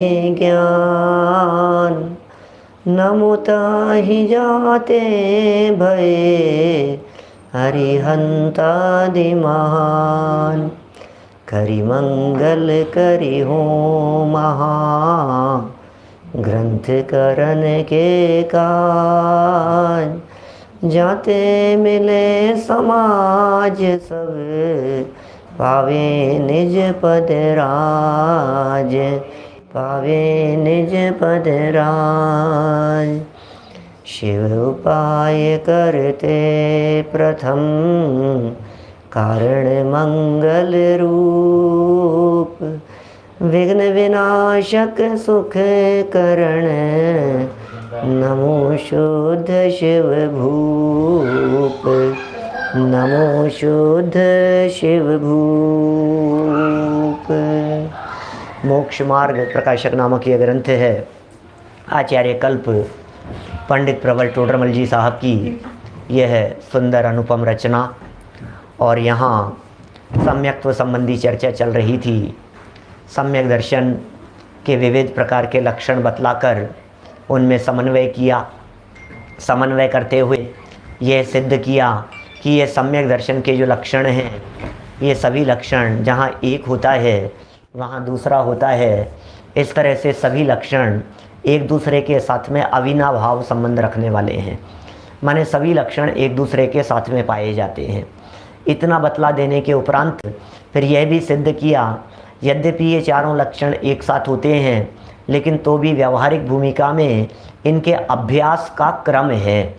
ज्ञान नमुता ही जाते भये हरिहंतादि महान। करि मंगल करि हो महा ग्रंथ करन के काज। जाते मिले समाज सब पावे निज पद राज। पावे निज पद राज। शिव उपाय करते प्रथम कारण मंगल रूप। विघ्न विनाशक सुख करण नमो शुद्ध शिव भूप। नमो शुद्ध शिव भूप। मोक्ष मार्ग प्रकाशक नामक यह ग्रंथ है आचार्य कल्प पंडित प्रबल टोडरमल जी साहब की यह सुंदर अनुपम रचना। और यहाँ सम्यक्त्व संबंधी चर्चा चल रही थी। सम्यक दर्शन के विविध प्रकार के लक्षण बतलाकर उनमें समन्वय किया। समन्वय करते हुए यह सिद्ध किया कि ये सम्यक दर्शन के जो लक्षण हैं ये सभी लक्षण जहाँ एक होता है वहाँ दूसरा होता है। इस तरह से सभी लक्षण एक दूसरे के साथ में अविनाभाव संबंध रखने वाले हैं। माने सभी लक्षण एक दूसरे के साथ में पाए जाते हैं। इतना बतला देने के उपरांत फिर यह भी सिद्ध किया यद्यपि ये चारों लक्षण एक साथ होते हैं लेकिन तो भी व्यावहारिक भूमिका में इनके अभ्यास का क्रम है।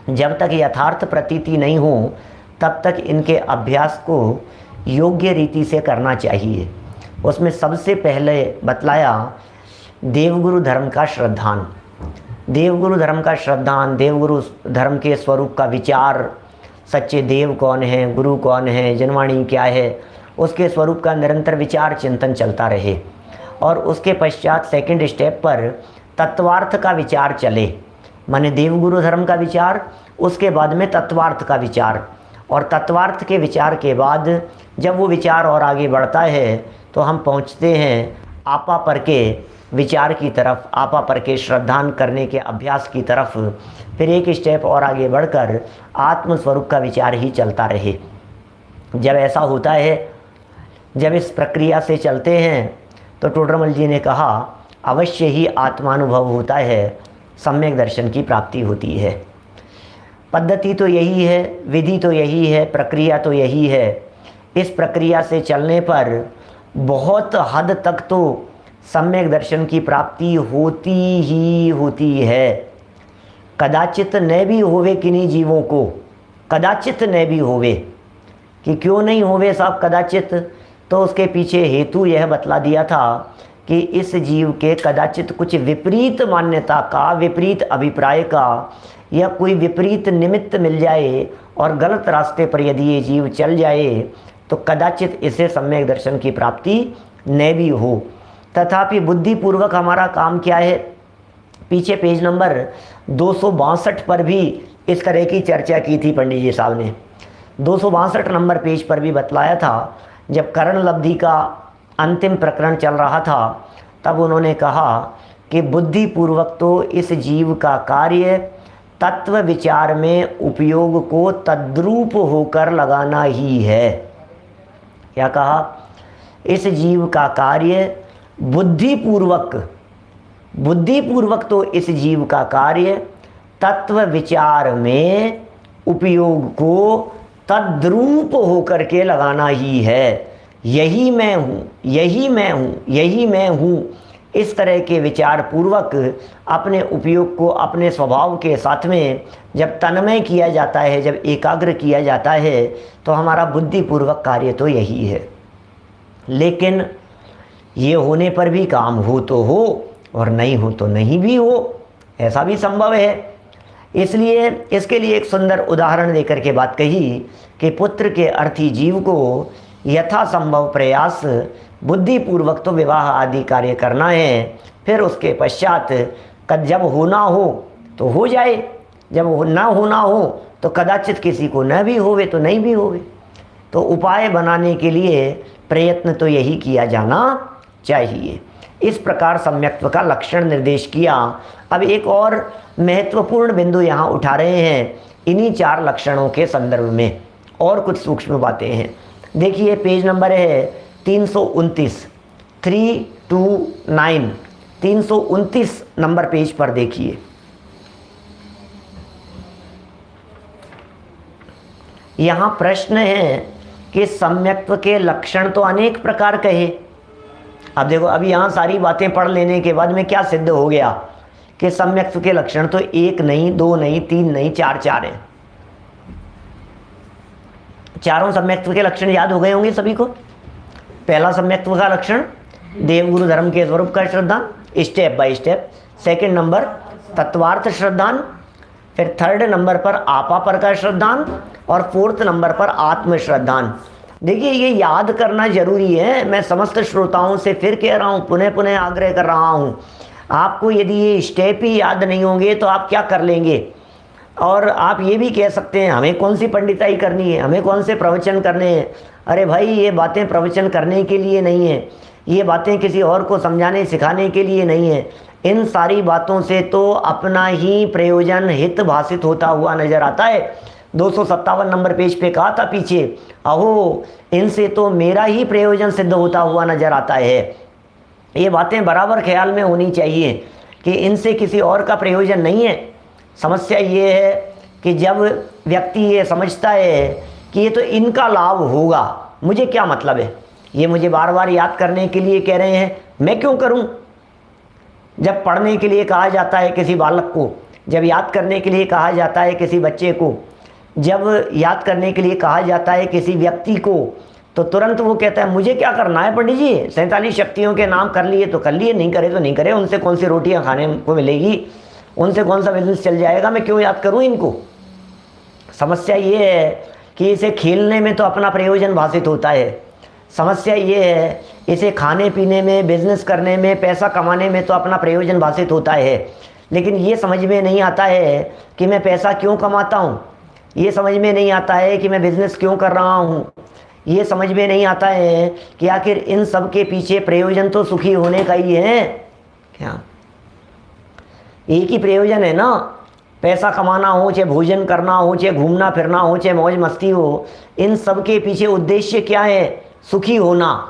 जब तक यथार्थ प्रतीति नहीं हो तब तक इनके अभ्यास को योग्य रीति से करना चाहिए। उसमें सबसे पहले बतलाया देवगुरु धर्म का श्रद्धान। देवगुरु धर्म का श्रद्धान, देवगुरु धर्म के स्वरूप का विचार, सच्चे देव कौन है, गुरु कौन है, जनवाणी क्या है, उसके स्वरूप का निरंतर विचार चिंतन चलता रहे। और उसके पश्चात सेकंड स्टेप पर तत्वार्थ का विचार चले। माने देवगुरु धर्म का विचार, उसके बाद में तत्वार्थ का विचार। और तत्वार्थ के विचार के बाद जब वो विचार और आगे बढ़ता है तो हम पहुंचते हैं आपा पर के विचार की तरफ, आपा पर के श्रद्धान करने के अभ्यास की तरफ। फिर एक स्टेप और आगे बढ़कर आत्मस्वरूप का विचार ही चलता रहे। जब ऐसा होता है, जब इस प्रक्रिया से चलते हैं तो टोडरमल जी ने कहा अवश्य ही आत्मानुभव होता है, सम्यक दर्शन की प्राप्ति होती है। पद्धति तो यही है, विधि तो यही है, प्रक्रिया तो यही है। इस प्रक्रिया से चलने पर बहुत हद तक तो सम्यक दर्शन की प्राप्ति होती ही होती है। कदाचित न भी होवे किन्हीं जीवों को, कदाचित न भी होवे। कि क्यों नहीं होवे साहब कदाचित, तो उसके पीछे हेतु यह बतला दिया था कि इस जीव के कदाचित कुछ विपरीत मान्यता का, विपरीत अभिप्राय का या कोई विपरीत निमित्त मिल जाए और गलत रास्ते पर यदि ये जीव चल जाए तो कदाचित इसे सम्यक दर्शन की प्राप्ति न भी हो। तथापि बुद्धिपूर्वक हमारा काम क्या है, पीछे पेज नंबर 262 पर भी इस तरह की चर्चा की थी पंडित जी साहब ने। 262 नंबर पेज पर भी बतलाया था, जब करण लब्धि का अंतिम प्रकरण चल रहा था तब उन्होंने कहा कि बुद्धिपूर्वक तो इस जीव का कार्य तत्व विचार में उपयोग को तद्रूप होकर लगाना ही है। क्या कहा? इस जीव का कार्य बुद्धिपूर्वक, बुद्धिपूर्वक तो इस जीव का कार्य तत्व विचार में उपयोग को तद्रूप होकर के लगाना ही है। यही मैं हूँ, यही मैं हूँ, यही मैं हूँ, इस तरह के विचार पूर्वक अपने उपयोग को अपने स्वभाव के साथ में जब तन्मय किया जाता है, जब एकाग्र किया जाता है तो हमारा बुद्धिपूर्वक कार्य तो यही है। लेकिन ये होने पर भी काम हो तो हो और नहीं हो तो नहीं भी हो, ऐसा भी संभव है। इसलिए इसके लिए एक सुंदर उदाहरण देकर के बात कही कि पुत्र के अर्थी जीव को यथासंभव प्रयास बुद्धिपूर्वक तो विवाह आदि कार्य करना है। फिर उसके पश्चात जब होना हो तो हो जाए, जब ना होना हो तो कदाचित किसी को न भी होवे तो नहीं भी होवे। तो उपाय बनाने के लिए प्रयत्न तो यही किया जाना चाहिए। इस प्रकार सम्यक्त्व का लक्षण निर्देश किया। अब एक और महत्वपूर्ण बिंदु यहाँ उठा रहे हैं इन्हीं 4 लक्षणों के संदर्भ में, और कुछ सूक्ष्म बातें हैं। देखिए पेज नंबर है 329, 329, 329 नंबर पेज पर देखिए। यहाँ प्रश्न है कि सम्यक्त्व के लक्षण तो अनेक प्रकार कहे। अब देखो, अभी यहाँ सारी बातें पढ़ लेने के बाद में क्या सिद्ध हो गया कि सम्यक्त्व के लक्षण तो 1 नहीं, 2 नहीं, 3 नहीं, 4 हैं। चारों सम्यक्त्व के लक्षण याद हो गए होंगे सभी को। पहला सम्यक्त्व का लक्षण देवगुरु धर्म के स्वरूप का श्रद्धान, step by step. Second number तत्वार्थ श्रद्धान, फिर थर्ड नंबर पर आपा पर का श्रद्धान, और फोर्थ नंबर पर आत्म श्रद्धान। देखिए ये याद करना जरूरी है। मैं समस्त श्रोताओं से फिर कह रहा हूँ, पुनः पुनः आग्रह कर रहा हूँ, आपको यदि ये स्टेप ही याद नहीं होंगे तो आप क्या कर लेंगे। और आप ये भी कह सकते हैं हमें कौन सी पंडिताई करनी है, हमें कौन से प्रवचन करने हैं। अरे भाई, ये बातें प्रवचन करने के लिए नहीं है, ये बातें किसी और को समझाने सिखाने के लिए नहीं है। इन सारी बातों से तो अपना ही प्रयोजन हित भाषित होता हुआ नजर आता है। 257 नंबर पेज पे कहा था पीछे, अहो इनसे तो मेरा ही प्रयोजन सिद्ध होता हुआ नजर आता है। ये बातें बराबर ख्याल में होनी चाहिए कि इनसे किसी और का प्रयोजन नहीं है। समस्या ये है कि जब व्यक्ति ये समझता है कि ये तो इनका लाभ होगा, मुझे क्या मतलब है, ये मुझे बार बार याद करने के लिए कह रहे हैं, मैं क्यों करूं। जब पढ़ने के लिए कहा जाता है किसी बालक को, जब याद करने के लिए कहा जाता है किसी बच्चे को, जब याद करने के लिए कहा जाता है किसी व्यक्ति को, तो तुरंत वो कहता है मुझे क्या करना है पंडित जी, 47 शक्तियों के नाम कर लिए तो कर लिए, नहीं करे तो नहीं करे, उनसे कौन सी रोटियां खाने को मिलेगी, उनसे कौन सा बिजनेस चल जाएगा, मैं क्यों याद करूं इनको। समस्या ये है कि इसे खेलने में तो अपना प्रयोजन भाषित होता है। समस्या ये है इसे खाने पीने में, बिजनेस करने में, पैसा कमाने में तो अपना प्रयोजन भाषित होता है। लेकिन ये समझ में नहीं आता है कि मैं पैसा क्यों कमाता हूँ, ये समझ में नहीं आता है कि मैं बिजनेस क्यों कर रहा हूँ, ये समझ में नहीं आता है कि आखिर इन सब के पीछे प्रयोजन तो सुखी होने का ही है। क्या एक ही प्रयोजन है ना, पैसा कमाना हो, चाहे भोजन करना हो, चाहे घूमना फिरना हो, चाहे मौज मस्ती हो, इन सब के पीछे उद्देश्य क्या है, सुखी होना।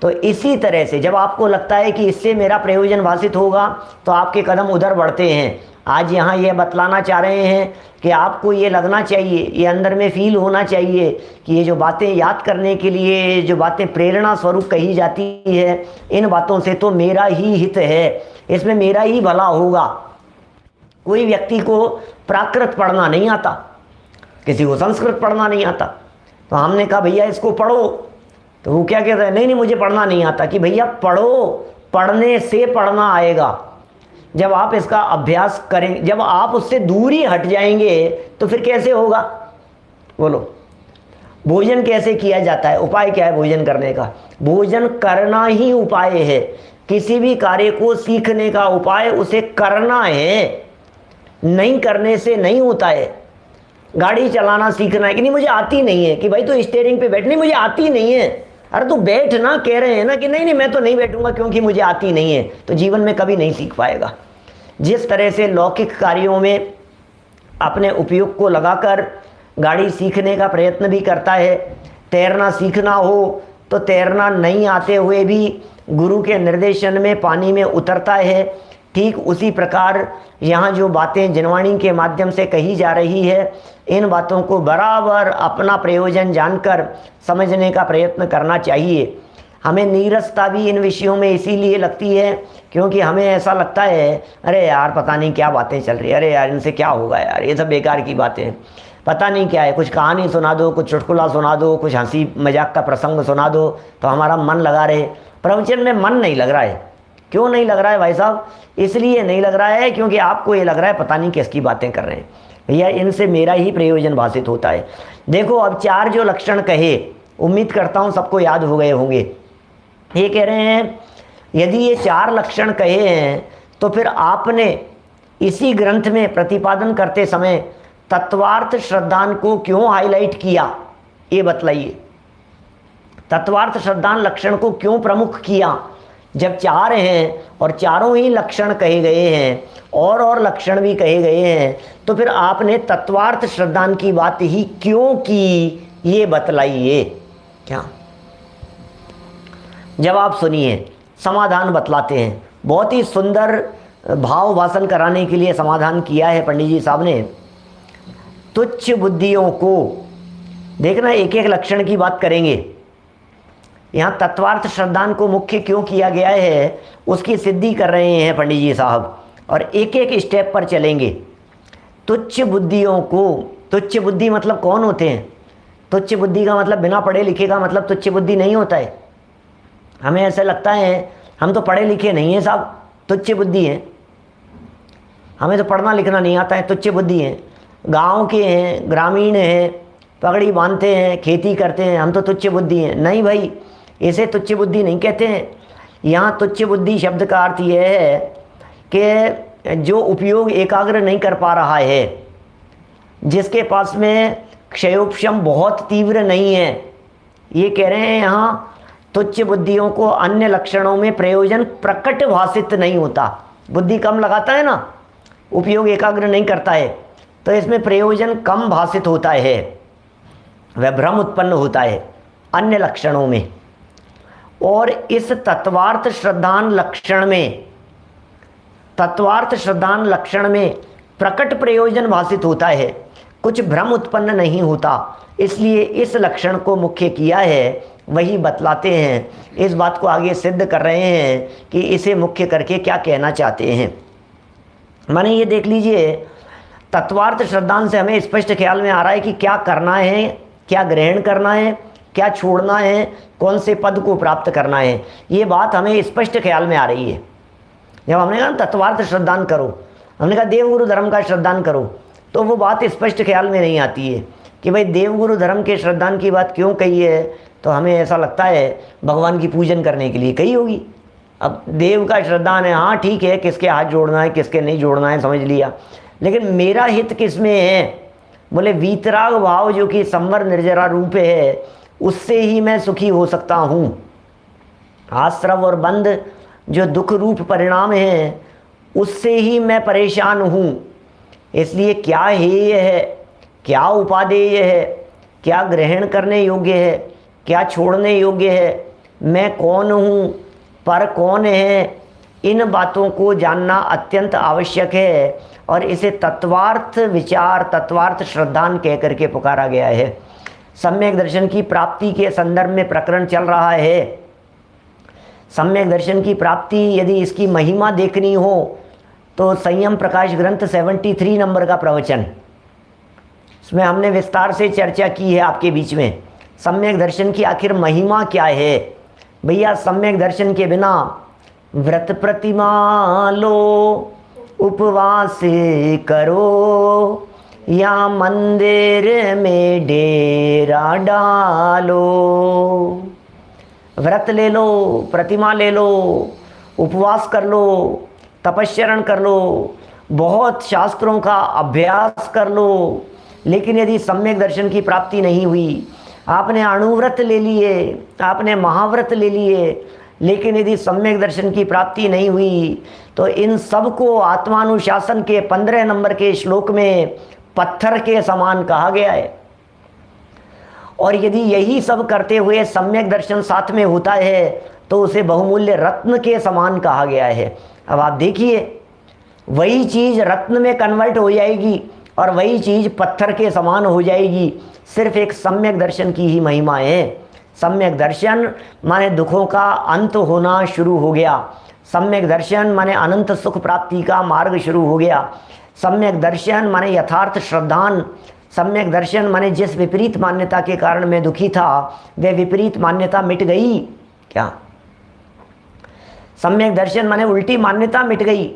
तो इसी तरह से जब आपको लगता है कि इससे मेरा प्रयोजन भाषित होगा तो आपके कदम उधर बढ़ते हैं। आज यहाँ ये बतलाना चाह रहे हैं कि आपको ये लगना चाहिए, ये अंदर में फील होना चाहिए कि ये जो बातें याद करने के लिए, जो बातें प्रेरणा स्वरूप कही जाती है, इन बातों से तो मेरा ही हित है, इसमें मेरा ही भला होगा। कोई व्यक्ति को प्राकृत पढ़ना नहीं आता, किसी को संस्कृत पढ़ना नहीं आता, तो हमने कहा भैया इसको पढ़ो, तो वो क्या कहता है, नहीं नहीं मुझे पढ़ना नहीं आता। कि भैया पढ़ो, पढ़ने से पढ़ना आएगा। जब आप इसका अभ्यास करेंगे, जब आप उससे दूर ही हट जाएंगे तो फिर कैसे होगा, बोलो। भोजन कैसे किया जाता है, उपाय क्या है भोजन करने का, भोजन करना ही उपाय है। किसी भी कार्य को सीखने का उपाय उसे करना है, नहीं करने से नहीं होता है। गाड़ी चलाना सीखना है कि नहीं मुझे आती नहीं है, कि भाई तो स्टीयरिंग पे बैठनी मुझे आती नहीं है, अरे तू बैठ ना, कह रहे हैं ना कि नहीं नहीं मैं तो नहीं बैठूंगा क्योंकि मुझे आती नहीं है, तो जीवन में कभी नहीं सीख पाएगा। जिस तरह से लौकिक कार्यों में अपने उपयोग को लगाकर गाड़ी सीखने का प्रयत्न भी करता है, तैरना सीखना हो तो तैरना नहीं आते हुए भी गुरु के निर्देशन में पानी में उतरता है, ठीक उसी प्रकार यहाँ जो बातें जिनवाणी के माध्यम से कही जा रही है, इन बातों को बराबर अपना प्रयोजन जानकर समझने का प्रयत्न करना चाहिए। हमें नीरसता भी इन विषयों में इसीलिए लगती है क्योंकि हमें ऐसा लगता है अरे यार पता नहीं क्या बातें चल रही है, अरे यार इनसे क्या होगा यार, ये सब बेकार की बातें हैं, पता नहीं क्या है, कुछ कहानी सुना दो, कुछ चुटकुला सुना दो, कुछ हंसी मजाक का प्रसंग सुना दो तो हमारा मन लगा रहे। प्रवचन में मन नहीं लग रहा है। क्यों नहीं लग रहा है भाई साहब? इसलिए नहीं लग रहा है क्योंकि आपको ये लग रहा है पता नहीं किसकी बातें कर रहे हैं। भैया इनसे मेरा ही प्रयोजन भाषित होता है। देखो अब 4 जो लक्षण कहे, उम्मीद करता हूँ सबको याद हो गए होंगे। ये कह रहे हैं यदि ये 4 लक्षण कहे हैं तो फिर आपने इसी ग्रंथ में प्रतिपादन करते समय तत्वार्थ श्रद्धान को क्यों हाईलाइट किया, ये बतलाइए। तत्वार्थ श्रद्धान लक्षण को क्यों प्रमुख किया, जब चार हैं और चारों ही लक्षण कहे गए हैं और लक्षण भी कहे गए हैं, तो फिर आपने तत्वार्थ श्रद्धान की बात ही क्यों की, ये बतलाइए। क्या जवाब सुनिए, समाधान बतलाते हैं। बहुत ही सुंदर भाव भाषण कराने के लिए समाधान किया है पंडित जी साहब ने। तुच्छ बुद्धियों को देखना, एक एक लक्षण की बात करेंगे। यहाँ तत्वार्थ श्रद्धान को मुख्य क्यों किया गया है, उसकी सिद्धि कर रहे हैं पंडित जी साहब, और एक एक स्टेप पर चलेंगे। तुच्छ बुद्धियों को, तुच्छ बुद्धि मतलब कौन होते हैं? तुच्छ बुद्धि का मतलब बिना पढ़े लिखे का मतलब तुच्छ बुद्धि नहीं होता है। हमें ऐसा लगता है हम तो पढ़े लिखे नहीं हैं साहब, तुच्छ बुद्धि हैं, हमें तो पढ़ना लिखना नहीं आता है, तुच्छ बुद्धि हैं, गांव के हैं, ग्रामीण हैं, पगड़ी बांधते हैं, खेती करते हैं, हम तो तुच्छ बुद्धि हैं। नहीं भाई, इसे तुच्छ बुद्धि नहीं कहते हैं। यहाँ तुच्छ बुद्धि शब्द का अर्थ यह है कि जो उपयोग एकाग्र नहीं कर पा रहा है, जिसके पास में क्षयोपशम बहुत तीव्र नहीं है, ये कह रहे हैं यहाँ तुच्छ बुद्धियों को अन्य लक्षणों में प्रयोजन प्रकट भाषित नहीं होता। बुद्धि कम लगाता है ना, उपयोग एकाग्र नहीं करता है, तो इसमें प्रयोजन कम भाषित होता है, वह भ्रम उत्पन्न होता है अन्य लक्षणों में। और इस तत्वार्थ श्रद्धान लक्षण में, तत्वार्थ श्रद्धान लक्षण में प्रकट प्रयोजन भाषित होता है, कुछ भ्रम उत्पन्न नहीं होता, इसलिए इस लक्षण को मुख्य किया है। वही बतलाते हैं, इस बात को आगे सिद्ध कर रहे हैं कि इसे मुख्य करके क्या कहना चाहते हैं। माने ये देख लीजिए, तत्वार्थ श्रद्धान से हमें स्पष्ट ख्याल में आ रहा है कि क्या करना है, क्या ग्रहण करना है, क्या छोड़ना है, कौन से पद को प्राप्त करना है, ये बात हमें स्पष्ट ख्याल में आ रही है। जब हमने कहा तत्वार्थ श्रद्धान करो, हमने कहा देवगुरु धर्म का श्रद्धान करो, तो वो बात स्पष्ट ख्याल में नहीं आती है कि भाई देवगुरु धर्म के श्रद्धान की बात क्यों कही है। तो हमें ऐसा लगता है भगवान की पूजन करने के लिए कही होगी। अब देव का श्रद्धान है, हाँ ठीक है, किसके हाथ जोड़ना है किसके नहीं जोड़ना है समझ लिया, लेकिन मेरा हित किस में है? बोले वीतराग भाव जो कि संवर निर्जरा रूप है, उससे ही मैं सुखी हो सकता हूँ। आश्रव और बंध जो दुख रूप परिणाम है, उससे ही मैं परेशान हूँ। इसलिए क्या हेय है, क्या उपादेय है, क्या ग्रहण करने योग्य है, क्या छोड़ने योग्य है, मैं कौन हूँ, पर कौन है, इन बातों को जानना अत्यंत आवश्यक है। और इसे तत्वार्थ विचार, तत्वार्थ श्रद्धान कह करके पुकारा गया है। सम्यक दर्शन की प्राप्ति के संदर्भ में प्रकरण चल रहा है। सम्यक दर्शन की प्राप्ति यदि इसकी महिमा देखनी हो तो संयम प्रकाश ग्रंथ 73 नंबर का प्रवचन, इसमें हमने विस्तार से चर्चा की है आपके बीच में। सम्यक दर्शन की आखिर महिमा क्या है? भैया सम्यक दर्शन के बिना व्रत प्रतिमा लो, उपवास करो, या मंदिर में डेरा डालो। व्रत ले लो, प्रतिमा ले लो, उपवास कर लो, तपस्चरण कर लो, बहुत शास्त्रों का अभ्यास कर लो, लेकिन यदि सम्यक दर्शन की प्राप्ति नहीं हुई, आपने अणुव्रत ले लिए, आपने महाव्रत ले लिए, लेकिन यदि सम्यक दर्शन की प्राप्ति नहीं हुई, तो इन सब को आत्मानुशासन के 15 नंबर के श्लोक में पत्थर के समान कहा गया है। और यदि यही सब करते हुए सम्यक दर्शन साथ में होता है तो उसे बहुमूल्य रत्न के समान कहा गया है। अब आप देखिए, वही चीज़ रत्न में कन्वर्ट हो जाएगी और वही चीज़ पत्थर के समान हो जाएगी, सिर्फ एक सम्यक दर्शन की ही महिमा है। सम्यक दर्शन माने दुखों का अंत होना शुरू हो गया, सम्यक दर्शन माने अनंत सुख प्राप्ति का मार्ग शुरू हो गया, सम्यक दर्शन माने यथार्थ श्रद्धान, सम्यक दर्शन माने जिस विपरीत मान्यता के कारण मैं दुखी था वह विपरीत मान्यता मिट गई। क्या सम्यक दर्शन माने उल्टी मान्यता मिट गई।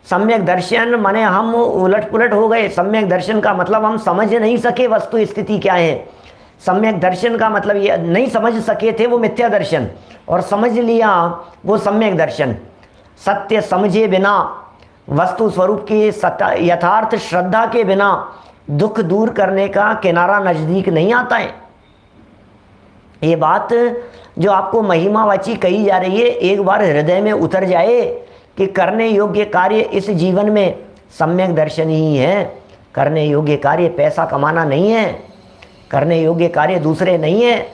सम्यक दर्शन माने हम उलट पुलट हो गए। सम्यक दर्शन का मतलब हम समझ नहीं सके वस्तु स्थिति क्या है। सम्यक दर्शन का मतलब ये नहीं समझ सके थे वो मिथ्या दर्शन, और समझ लिया वो सम्यक दर्शन। सत्य समझे बिना, वस्तु स्वरूप की यथार्थ श्रद्धा के बिना दुख दूर करने का किनारा नजदीक नहीं आता है। ये बात जो आपको महिमावाची कही जा रही है, एक बार हृदय में उतर जाए कि करने योग्य कार्य इस जीवन में सम्यक दर्शन ही है। करने योग्य कार्य पैसा कमाना नहीं है, करने योग्य कार्य दूसरे नहीं है।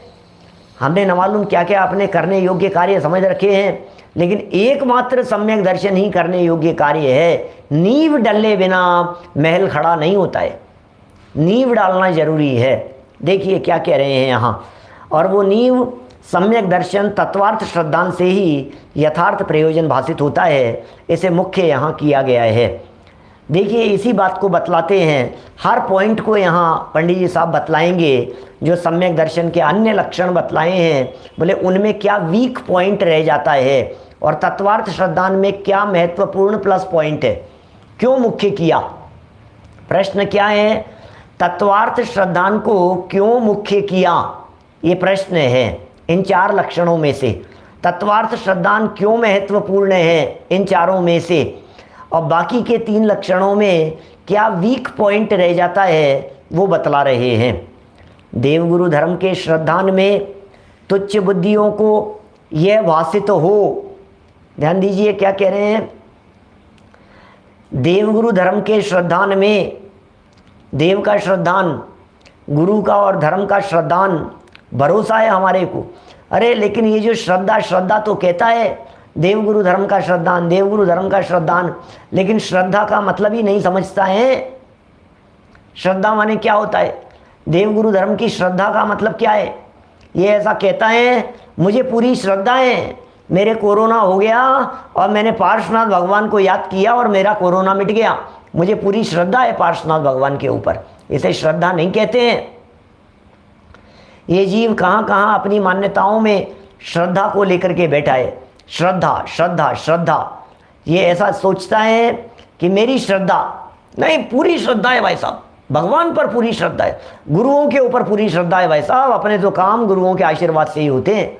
हमने न मालूम क्या क्या अपने करने योग्य कार्य समझ रखे हैं, लेकिन एकमात्र सम्यक दर्शन ही करने योग्य कार्य है। नींव डले बिना महल खड़ा नहीं होता है, नींव डालना जरूरी है। देखिए क्या कह रहे हैं यहाँ, और वो नींव सम्यक दर्शन तत्वार्थ श्रद्धांत से ही यथार्थ प्रयोजन भाषित होता है। इसे मुख्य यहाँ किया गया है। देखिए इसी बात को बतलाते हैं, हर पॉइंट को यहाँ पंडित जी साहब बतलाएंगे। जो सम्यक दर्शन के अन्य लक्षण बतलाए हैं, बोले उनमें क्या वीक पॉइंट रह जाता है और तत्वार्थ श्रद्धांत में क्या महत्वपूर्ण प्लस पॉइंट है, क्यों मुख्य किया। प्रश्न क्या है, तत्वार्थ श्रद्धांत को क्यों मुख्य किया, ये प्रश्न है। इन 4 लक्षणों में से तत्वार्थ श्रद्धांत क्यों महत्वपूर्ण है इन चारों में से, और बाकी के 3 लक्षणों में क्या वीक पॉइंट रह जाता है, वो बतला रहे हैं। देवगुरु धर्म के श्रद्धांत में तुच्छ बुद्धियों को यह भाषित हो, ध्यान दीजिए क्या कह रहे हैं। देवगुरु धर्म के श्रद्धांत में, देव का श्रद्धान, गुरु का और धर्म का श्रद्धान, भरोसा है हमारे को। अरे लेकिन ये जो श्रद्धा, श्रद्धा तो कहता है देवगुरु धर्म का श्रद्धान, देवगुरु धर्म का श्रद्धान, लेकिन श्रद्धा का मतलब ही नहीं समझता है। श्रद्धा माने क्या होता है, देवगुरु धर्म की श्रद्धा का मतलब क्या है। ये ऐसा कहता है मुझे पूरी श्रद्धा है, मेरे कोरोना हो गया और मैंने पार्श्वनाथ भगवान को याद किया और मेरा कोरोना मिट गया, मुझे पूरी श्रद्धा है पार्श्वनाथ भगवान के ऊपर। इसे श्रद्धा नहीं कहते हैं। ये जीव कहाँ कहाँ अपनी मान्यताओं में श्रद्धा को लेकर के बैठा है। श्रद्धा श्रद्धा श्रद्धा, ये ऐसा सोचता है कि मेरी श्रद्धा नहीं, पूरी श्रद्धा है भाई साहब, भगवान पर पूरी श्रद्धा है, गुरुओं के ऊपर पूरी श्रद्धा है भाई साहब, अपने तो काम गुरुओं के आशीर्वाद से ही होते हैं।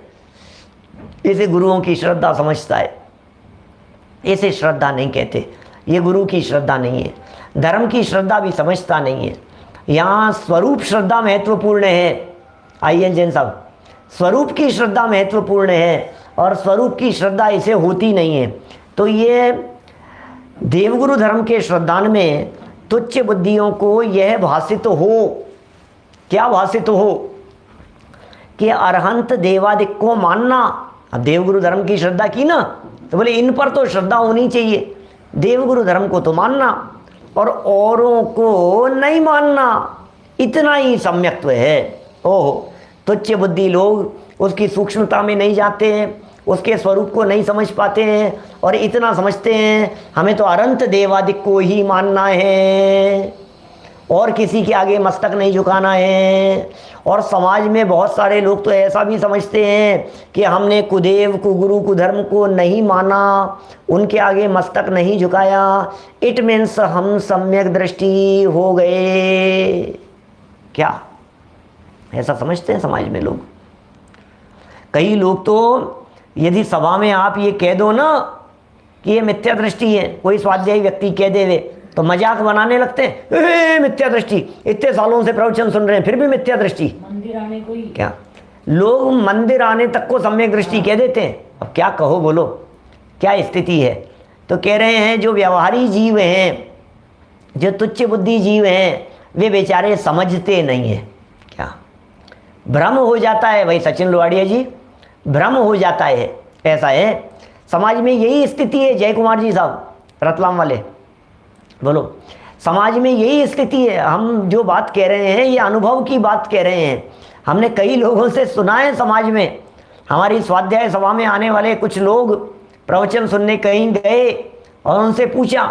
इसे गुरुओं की श्रद्धा समझता है। इसे श्रद्धा नहीं कहते, ये गुरु की श्रद्धा नहीं है। धर्म की श्रद्धा भी समझता नहीं है। यहाँ स्वरूप श्रद्धा महत्वपूर्ण है। आइए जैन साहब, स्वरूप की श्रद्धा महत्वपूर्ण है और स्वरूप की श्रद्धा इसे होती नहीं है। तो ये देवगुरु धर्म के श्रद्धान में तुच्छ बुद्धियों को यह भाषित हो, क्या भाषित हो कि अरहंत देवादिक को मानना। अब देवगुरु धर्म की श्रद्धा की ना, तो बोले इन पर तो श्रद्धा होनी चाहिए, देवगुरु धर्म को तो मानना और औरों को नहीं मानना, इतना ही सम्यक्त्व है। ओहो, तुच्छ बुद्धि लोग उसकी सूक्ष्मता में नहीं जाते हैं, उसके स्वरूप को नहीं समझ पाते हैं और इतना समझते हैं हमें तो अनंत देवादिक को ही मानना है और किसी के आगे मस्तक नहीं झुकाना है। और समाज में बहुत सारे लोग तो ऐसा भी समझते हैं कि हमने कुदेव कुगुरु कुधर्म को नहीं माना, उनके आगे मस्तक नहीं झुकाया, इट मीन्स हम सम्यक दृष्टि हो गए। क्या ऐसा समझते हैं समाज में लोग? कई लोग तो यदि सभा में आप ये कह दो ना कि ये मिथ्या दृष्टि है, कोई स्वाध्यायी व्यक्ति कह देवे तो मजाक बनाने लगते हैं, मिथ्या दृष्टि, इतने सालों से प्रवचन सुन रहे हैं फिर भी मिथ्या दृष्टि। मंदिर आने को ही क्या लोग मंदिर आने तक को सम्यक दृष्टि कह देते हैं। अब क्या कहो, बोलो क्या स्थिति है। तो कह रहे हैं जो व्यवहारी जीव हैं, जो तुच्छ बुद्धि जीव हैं, वे बेचारे समझते नहीं हैं। क्या भ्रम हो जाता है भाई सचिन लोहाड़िया जी, भ्रम हो जाता है। ऐसा है समाज में, यही स्थिति है। जय कुमार जी साहब रतलाम वाले, बोलो समाज में यही स्थिति है। हम जो बात कह रहे हैं ये अनुभव की बात कह रहे हैं। हमने कई लोगों से सुना है समाज में। हमारी स्वाध्याय सभा में आने वाले कुछ लोग प्रवचन सुनने कहीं गए और उनसे पूछा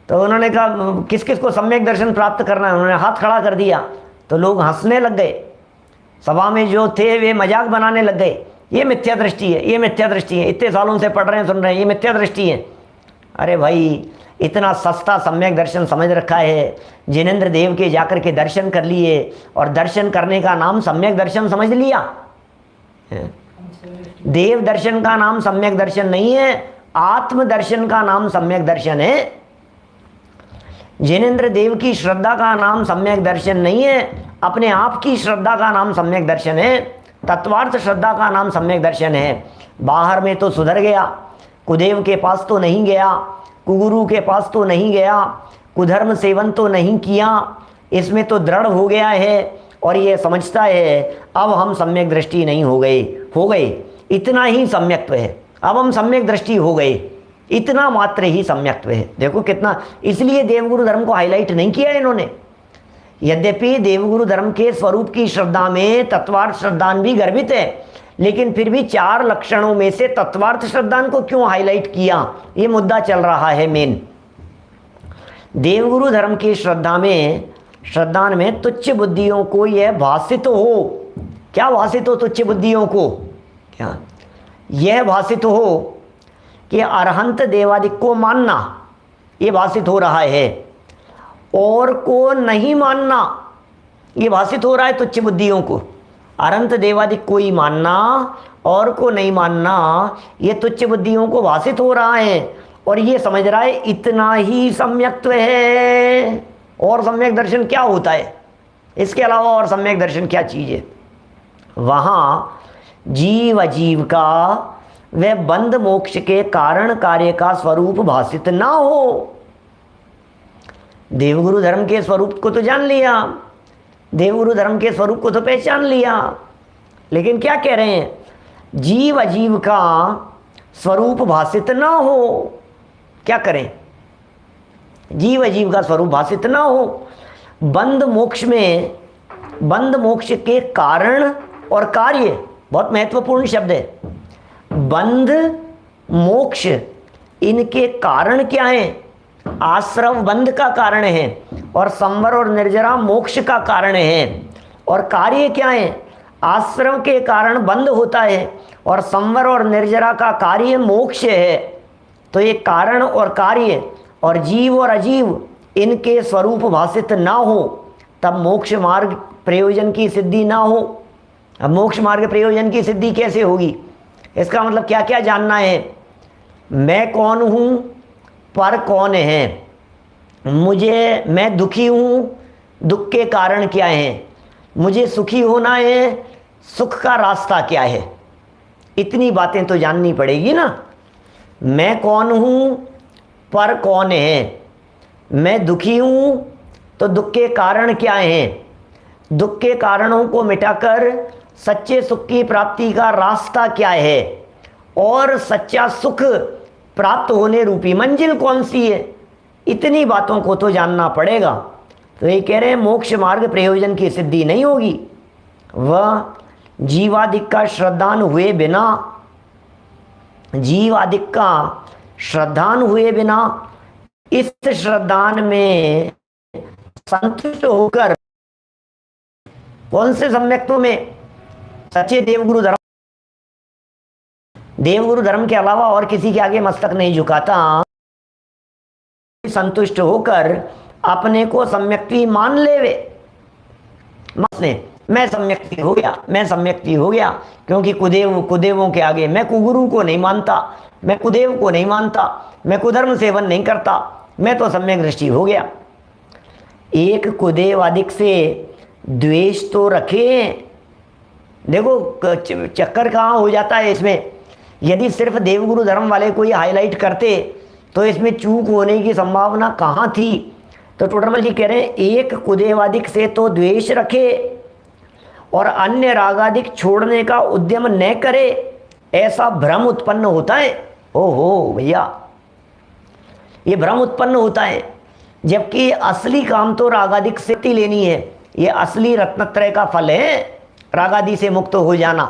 तो उन्होंने कहा किस किस को सम्यक दर्शन प्राप्त करना है, उन्होंने हाथ खड़ा कर दिया तो लोग हंसने लग गए। सभा में जो थे वे मजाक बनाने लग गए, ये मिथ्या दृष्टि है, ये मिथ्या दृष्टि है, इतने सालों से पढ़ रहे हैं सुन रहे हैं, ये मिथ्या दृष्टि है। अरे भाई इतना सस्ता सम्यक दर्शन समझ रखा है, जिनेंद्र देव के जाकर के दर्शन कर लिए और दर्शन करने का नाम सम्यक दर्शन समझ लिया। देव दर्शन का नाम सम्यक दर्शन नहीं है, आत्म दर्शन का नाम सम्यक दर्शन है। जिनेंद्र देव की श्रद्धा का नाम सम्यक दर्शन नहीं है, अपने आप की श्रद्धा का नाम सम्यक दर्शन है। तत्वार्थ श्रद्धा का नाम सम्यक दर्शन है। बाहर में तो सुधर गया, कुदेव के पास तो नहीं गया, कुगुरु के पास तो नहीं गया, कुधर्म सेवन तो नहीं किया, इसमें तो दृढ़ हो गया है और ये समझता है अब हम सम्यक दृष्टि नहीं हो गए, इतना ही सम्यक्त्व है, अब हम सम्यक दृष्टि हो गए, इतना मात्र ही सम्यक्त्व है। देखो कितना, इसलिए देवगुरु धर्म को हाईलाइट नहीं किया इन्होंने। यद्यपि देवगुरु धर्म के स्वरूप की श्रद्धा में तत्वार्थ श्रद्धान भी गर्भित है, लेकिन फिर भी 4 लक्षणों में से तत्वार्थ श्रद्धान को क्यों हाईलाइट किया, ये मुद्दा चल रहा है मेन। देवगुरु धर्म की श्रद्धान में तुच्छ बुद्धियों को यह भाषित हो, क्या भाषित हो तुच्छ बुद्धियों को, क्या यह भाषित हो कि अरहंत देवादिक को मानना, ये भाषित हो रहा है, और को नहीं मानना, ये भाषित हो रहा है तुच्छ बुद्धियों को। अरहंत देवादिक को ही मानना और को नहीं मानना, ये तुच्छ बुद्धियों को भाषित हो रहा है, और ये समझ रहा है इतना ही सम्यक्त्व है। और सम्यक दर्शन क्या होता है, इसके अलावा और सम्यक दर्शन क्या चीज़ है? वहाँ जीव अजीव का वह बंध मोक्ष के कारण कार्य का स्वरूप भाषित ना हो। देवगुरु धर्म के स्वरूप को तो जान लिया, देवगुरु धर्म के स्वरूप को तो पहचान लिया, लेकिन क्या कह रहे हैं, जीव अजीव का स्वरूप भाषित ना हो। क्या करें, जीव अजीव का स्वरूप भाषित ना हो। बंध मोक्ष में, बंध मोक्ष के कारण और कार्य, बहुत महत्वपूर्ण शब्द है। बंध मोक्ष, इनके कारण क्या है? आश्रव बंध का कारण है, और संवर और निर्जरा मोक्ष का कारण है। और कार्य क्या है? आश्रव के कारण बंध होता है, और संवर और निर्जरा का कार्य मोक्ष है। तो ये कारण और कार्य और जीव और अजीव, इनके स्वरूप भाषित ना हो, तब मोक्ष मार्ग प्रयोजन की सिद्धि ना हो। अब मोक्ष मार्ग प्रयोजन की सिद्धि कैसे होगी? इसका मतलब क्या क्या जानना है? मैं कौन हूँ, पर कौन है, मैं दुखी हूँ, दुख के कारण क्या है, मुझे सुखी होना है, सुख का रास्ता क्या है, इतनी बातें तो जाननी पड़ेगी ना। मैं कौन हूँ, पर कौन है, मैं दुखी हूँ तो दुख के कारण क्या हैं, दुख के कारणों को मिटाकर सच्चे सुख की प्राप्ति का रास्ता क्या है, और सच्चा सुख प्राप्त होने रूपी मंजिल कौन सी है, इतनी बातों को तो जानना पड़ेगा। तो ये कह रहे हैं मोक्ष मार्ग प्रयोजन की सिद्धि नहीं होगी, वह जीवादिक का श्रद्धान हुए बिना, जीवादिक का श्रद्धान हुए बिना इस श्रद्धान में संतुष्ट होकर, कौन से सम्यक्त्व में? सच्चे देवगुरु धर्म, देवगुरु धर्म के अलावा और किसी के आगे मस्तक नहीं झुकाता, संतुष्ट होकर अपने को सम्यक्ति मान लेवे। मैं सम्यक्ति हो गया, मैं सम्यक्ति हो गया, क्योंकि कुदेवों के आगे मैं कुगुरु को नहीं मानता, मैं कुदेव को नहीं मानता, मैं कुधर्म सेवन नहीं करता, मैं तो सम्यक दृष्टि हो गया। एक कुदेव अधिक से द्वेष तो रखे। देखो चक्कर कहाँ हो जाता है इसमें, यदि सिर्फ देवगुरु धर्म वाले को ही हाईलाइट करते तो इसमें चूक होने की संभावना कहाँ थी। तो टोडरमल जी कह रहे हैं एक कुदेवादिक से तो द्वेष रखे और अन्य रागादिक छोड़ने का उद्यम न करे, ऐसा भ्रम उत्पन्न होता है। ओहो भैया, ये भ्रम उत्पन्न होता है, जबकि असली काम तो रागादिक से लेनी है। ये असली रत्नत्रय का फल है, रागादि से मुक्त हो जाना।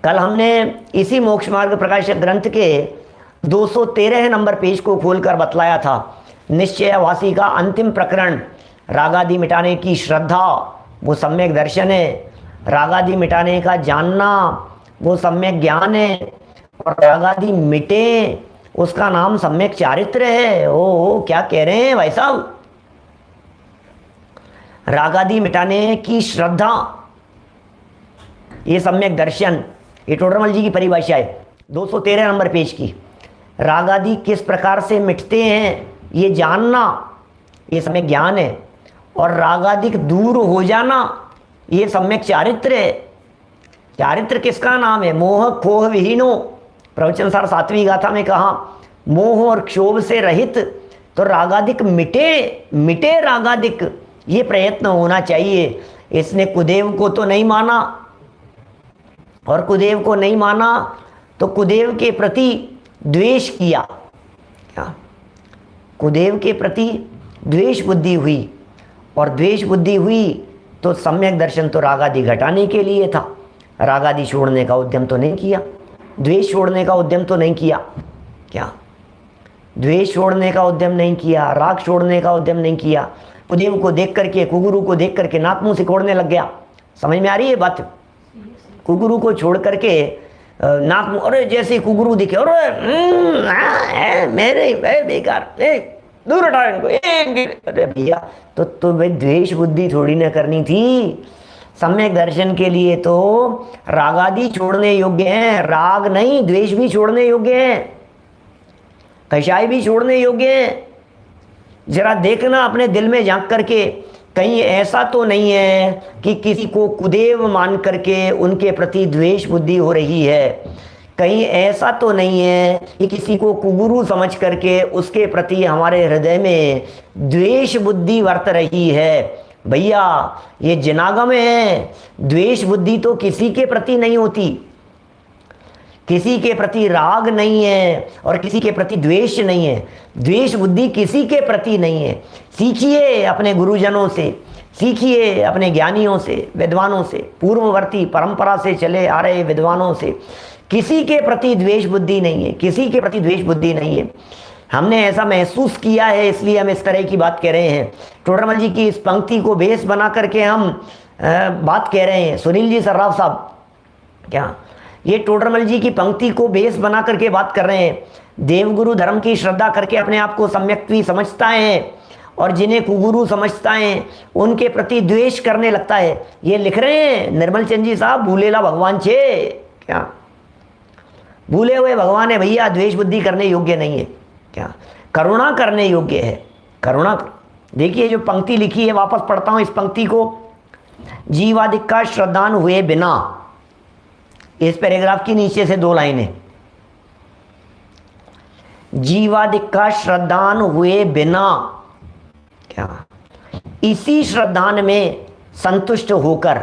कल हमने इसी मोक्ष मार्ग प्रकाशक ग्रंथ के 213 नंबर पेज को खोलकर बतलाया था, निश्चयवासी का अंतिम प्रकरण, रागादि मिटाने की श्रद्धा वो सम्यक दर्शन है, रागादि मिटाने का जानना वो सम्यक ज्ञान है, और रागादि मिटे उसका नाम सम्यक चारित्र है। ओ क्या कह रहे हैं भाई साहब, रागादि मिटाने की श्रद्धा ये सम्यक दर्शन, ये टोडरमल जी की परिभाषा है 213 नंबर पेज की। रागादि किस प्रकार से मिटते हैं ये जानना ये सम्यक ज्ञान है, और रागादिक दूर हो जाना ये सम्यक चारित्र है। चारित्र किसका नाम है? मोह खोह विहीनो। प्रवचन सार 7वीं गाथा में कहा मोह और क्षोभ से रहित, तो रागादिक मिटे रागादिक, ये प्रयत्न होना चाहिए। इसने कुदेव को तो नहीं माना, और कुदेव को नहीं माना तो कुदेव के प्रति द्वेष किया। क्या? कुदेव के प्रति द्वेष बुद्धि हुई, और द्वेष बुद्धि हुई तो सम्यक दर्शन तो रागादि घटाने के लिए था। रागादि छोड़ने का उद्यम तो नहीं किया, द्वेष छोड़ने का उद्यम तो नहीं किया। क्या? द्वेष छोड़ने का उद्यम नहीं किया, राग छोड़ने का उद्यम नहीं किया। कुदेव को देख करके, कुगुरु को देख करके नाक मुंह सिकोड़ने लग गया। समझ में आ रही है बात? कुगुरु को छोड़ करके नाक मुंह, अरे जैसे कुगुरु दिखे, अरे मेरे बेकार, दूर हटाओ इनको। अरे भैया, तो भाई द्वेष बुद्धि थोड़ी ना करनी थी। सम्यक दर्शन के लिए तो रागादि छोड़ने योग्य हैं, राग नहीं, द्वेष भी छोड़ने योग्य हैं, कषाय भी छोड़ने योग्य हैं। जरा देखना अपने दिल में झांक करके, कहीं ऐसा तो नहीं है कि किसी को कुदेव मान करके उनके प्रति द्वेष बुद्धि हो रही है। कहीं ऐसा तो नहीं है कि किसी को कुगुरु समझ करके उसके प्रति हमारे हृदय में द्वेष बुद्धि वर्त रही है। भैया, ये जनागम है। द्वेष बुद्धि तो किसी के प्रति नहीं होती, किसी के प्रति राग नहीं है और किसी के प्रति द्वेष नहीं है। द्वेष बुद्धि किसी के प्रति नहीं है। सीखिए अपने गुरुजनों से, सीखिए अपने ज्ञानियों से, विद्वानों से, पूर्ववर्ती परंपरा से चले आ रहे विद्वानों से। किसी के प्रति द्वेष बुद्धि नहीं है, किसी के प्रति द्वेष बुद्धि नहीं है। हमने ऐसा महसूस किया है, इसलिए हम इस तरह की बात कह रहे हैं। टोडरमल जी की इस पंक्ति को बेस बना करके हम बात कह रहे हैं। सुनील जी सर्राफ साहब, क्या ये टोडरमल जी की पंक्ति को बेस बना करके बात कर रहे हैं। देवगुरु धर्म की श्रद्धा करके अपने आप को सम्यक्त्वी समझता है, और जिन्हें कुगुरु समझता है उनके प्रति द्वेष करने लगता है। ये लिख रहे हैं निर्मल चंद जी साहब, भूलेला भगवान छे। क्या? भूले हुए भगवान है भैया, द्वेष बुद्धि करने योग्य नहीं है। क्या? करुणा करने योग्य है। करुणा, देखिए जो पंक्ति लिखी है, वापस पढ़ता हूं इस पंक्ति को। जीवादिक का श्रद्धान हुए बिना, इस पैराग्राफ की नीचे से 2 लाइनें। जीवादिक का श्रद्धान हुए बिना, क्या? इसी श्रद्धान में संतुष्ट होकर,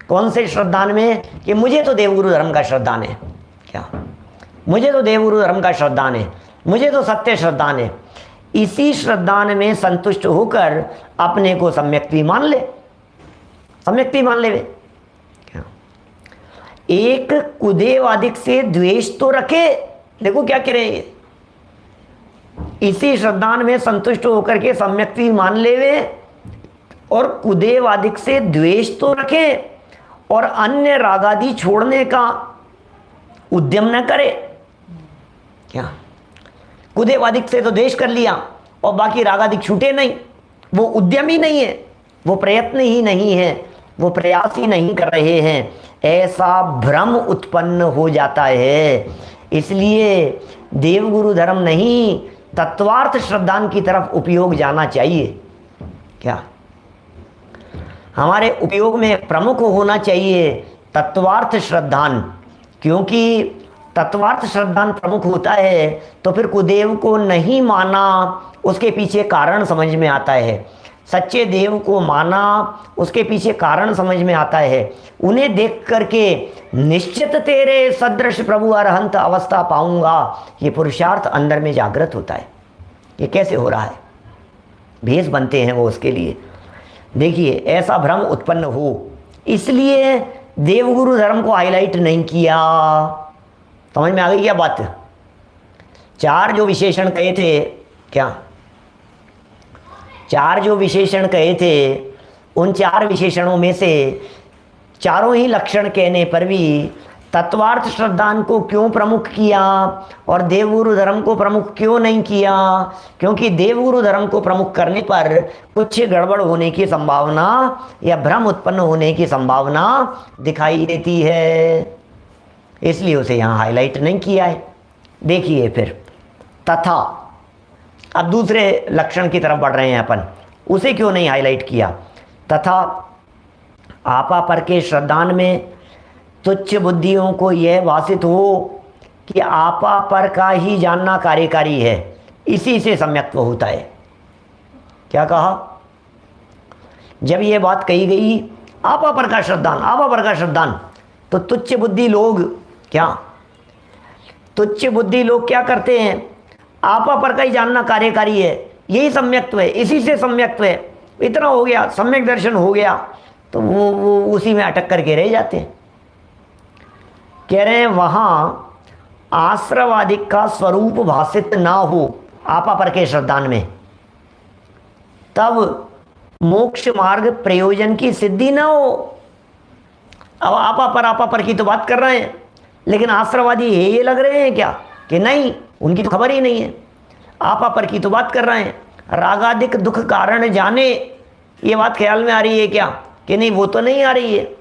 कौन से श्रद्धान में? कि मुझे तो देवगुरु धर्म का श्रद्धान है। क्या? मुझे तो देवगुरु धर्म का श्रद्धान है, मुझे तो सत्य श्रद्धान है। इसी श्रद्धान में संतुष्ट होकर अपने को सम्यक्त्वी मान ले, सम्यक्त्वी मान ले। क्या? एक कुदेवादिक से द्वेष तो रखे। देखो क्या कह रहे हैं, इसी श्रद्धान में संतुष्ट होकर के सम्यक्त्वी मान लेवे, और कुदेवादिक से द्वेष तो रखे, और अन्य रागादि छोड़ने का उद्यम न करे। क्या? कुदेवादिक से तो द्वेष कर लिया और बाकी रागादिक छूटे नहीं। वो उद्यम ही नहीं है, वो प्रयत्न ही नहीं है, वो प्रयास ही नहीं कर रहे हैं। ऐसा भ्रम उत्पन्न हो जाता है। इसलिए देवगुरु धर्म नहीं, तत्वार्थ श्रद्धान की तरफ उपयोग जाना चाहिए। क्या? हमारे उपयोग में प्रमुख होना चाहिए तत्वार्थ श्रद्धान, क्योंकि तत्वार्थ श्रद्धान प्रमुख होता है तो फिर कुदेव को नहीं माना, उसके पीछे कारण समझ में आता है। सच्चे देव को माना, उसके पीछे कारण समझ में आता है। उन्हें देख करके निश्चित तेरे सदृश प्रभु अरहंत अवस्था पाऊंगा, ये पुरुषार्थ अंदर में जागृत होता है। ये कैसे हो रहा है? भेष बनते हैं वो उसके लिए। देखिए, ऐसा भ्रम उत्पन्न हो, इसलिए देवगुरु धर्म को हाईलाइट नहीं किया। समझ में आ गई क्या बात? 4 जो विशेषण कहे थे, क्या 4 जो विशेषण कहे थे, उन 4 विशेषणों में से चारों ही लक्षण कहने पर भी तत्वार्थ श्रद्धान को क्यों प्रमुख किया और देवगुरु धर्म को प्रमुख क्यों नहीं किया? क्योंकि देवगुरु धर्म को प्रमुख करने पर कुछ गड़बड़ होने की संभावना या भ्रम उत्पन्न होने की संभावना दिखाई देती है, इसलिए उसे यहाँ हाईलाइट नहीं किया है। देखिए फिर तथा, अब दूसरे लक्षण की तरफ बढ़ रहे हैं अपन, उसे क्यों नहीं हाईलाइट किया? तथा आपा पर के श्रद्धान में तुच्छ बुद्धियों को यह भाषित हो कि आपा पर का ही जानना कार्यकारी है, इसी से सम्यक्त्व होता है। क्या कहा? जब ये बात कही गई आपा पर का श्रद्धान, आपा पर का श्रद्धान, तो तुच्छ बुद्धि लोग क्या करते हैं? आपा पर का ही जानना कार्यकारी है, यही सम्यक्त्व है, इसी से सम्यक्त्व है, इतना हो गया, सम्यक दर्शन हो गया, तो वो उसी में अटक करके रह जाते हैं। कह रहे हैं वहाँ आश्रवादिक का स्वरूप भाषित ना हो आपा पर के श्रद्धान में, तब मोक्ष मार्ग प्रयोजन की सिद्धि ना हो। अब आपा पर की तो बात कर रहे हैं, लेकिन आश्रवादी ये लग रहे हैं क्या कि नहीं, उनकी तो खबर ही नहीं है। आपा पर की तो बात कर रहे हैं, रागादिक दुख कारण जाने, ये बात ख्याल में आ रही है क्या कि नहीं? वो तो नहीं आ रही है।